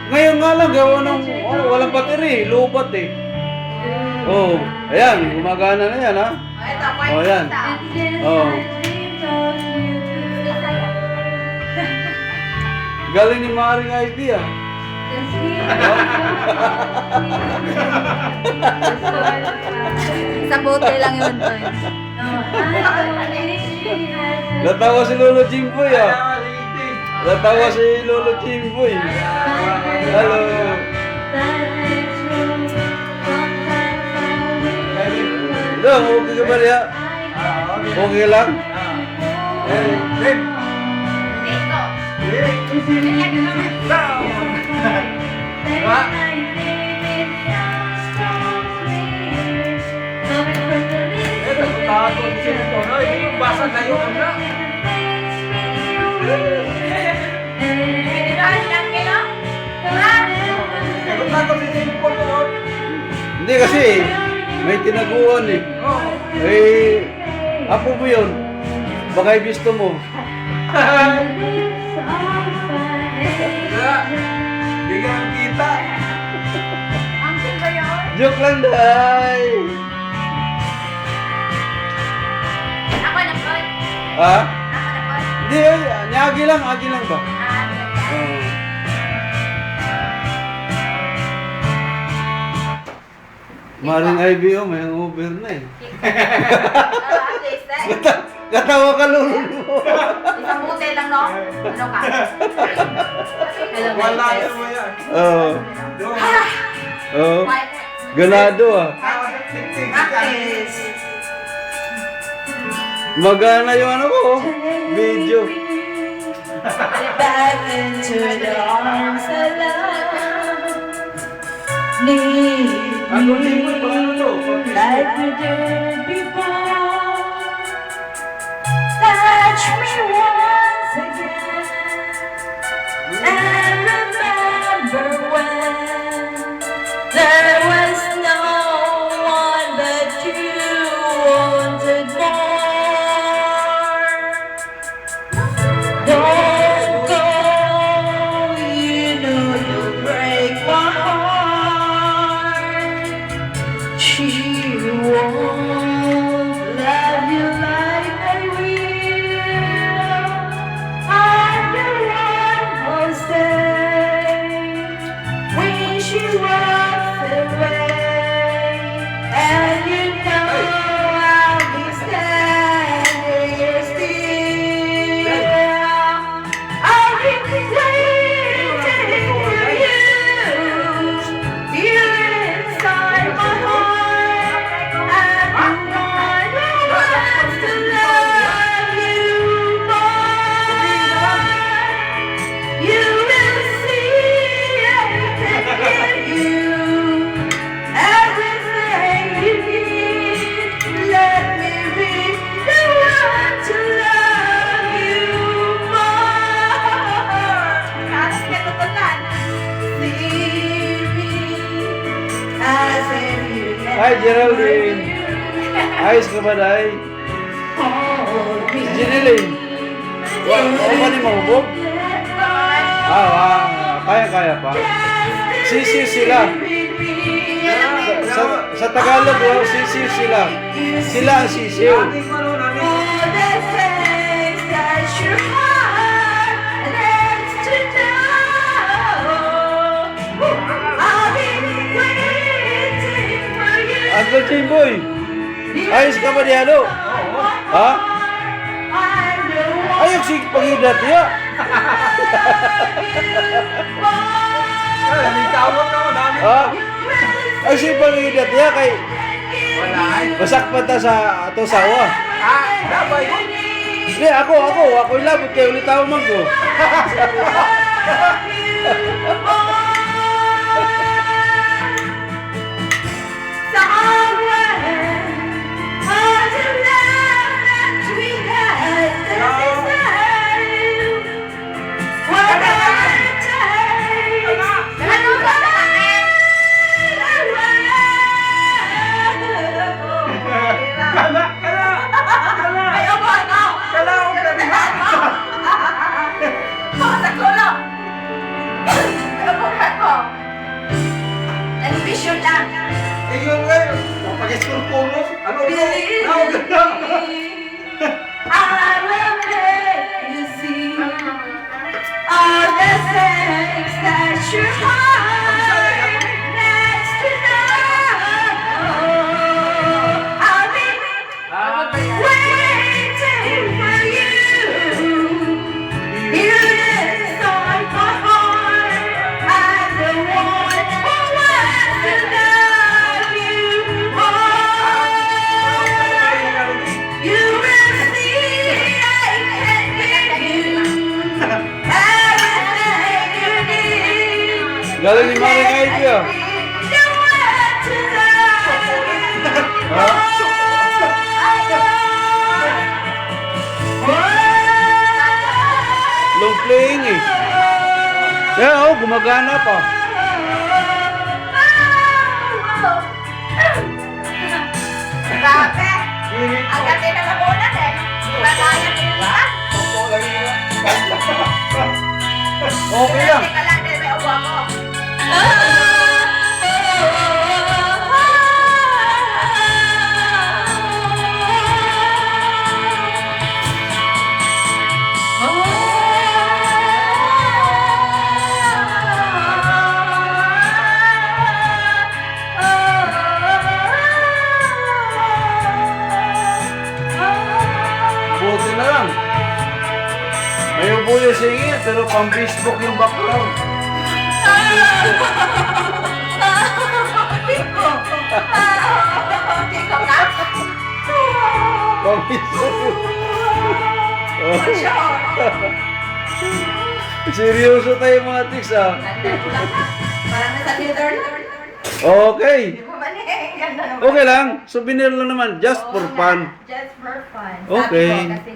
Ngayon nga lang, gawa ng walang battery, lubat eh. Oh, ayan, gumagana na yan ha. Ito, Oh, ayan. Oh. Galing ni Maring Ivy ah. Sa bote lang yun, Toy. Natawa si Lolo Jimboy ah. Natawa si Lolo Jimboy. Hello. Hello, okay ka ba niya? Okay lang? Hindi kasi, may tinaguan eh. Eh, apo mo yun. Baka ibisto mo. Hindi ka makita. Joke lang, day. Ha? Hindi, agi lang ba? Oo. Maring Ivy, oh, may hangover na eh. Katawa ka lolo mo. Isang bote lang, no? Ano ka? Wala na mo yan. Oo. Oo. Ganado ah. Practice. Magana yung ano ko, oh. Video. Back into the arms of love. Need Ano tipo ba ano to? like we did before. Touch me once again and remember when there was no one but you wanted more. Don't go, you know you'll break my heart. She won't love you like I will. I'm the one who'll stay when she walks away, and you know I'll be standing here still. I'll be waiting for you. You're inside my heart. I'm the one who wants to love you more. You will see everything in you, everything you need. Let me be the one to love you more. See me as if you Hi, Geraldine. Ayos ka ba, day? hold me. Jeneline. Ano ba ni mahubog? Kaya pa. Sisiw sila. Sa Tagalog, sisiw sila. Sila ang sisiw. All the things that your heart needs to know. I'll be waiting for you. Uncle Jimboy, ayos ka ba di ano? Ha? Ayok si pangidat niya. Ay, may tawag na mo dami. Ha? Ay si pangidat niya kay Wala ay. basak pa ta sa ato sawa. Dabay. Hindi, ako ilabot kayo ulit tawag man ko. Iyo kayo. Papag-school-pulos. Ano ito? Believe Ano ganda? I will make you see all the things that your heart needs to know. I'll be waiting for you. You inside my heart. I'm the one who wants to love you more. You will see I can give you everything you need. Galing ni Mari Idea. You want to love you Ha? Long playing eh. Yeah, oh, gumagana pa. Grabe! Ang ganda na nagulat eh. Malaya nila. Okay lang. Teka lang, may ubo ako. Buti na lang. May ubo yung singit, pero pang Facebook yung background. Tiko ka? Pang Facebook. Oh. Seryoso tayo mga tiks ah. Parang nasa theater. Okay. Ganda naman. Okay lang. Souvenir lang naman. Just for fun. Just for fun. Okay. Sabi ko, kasi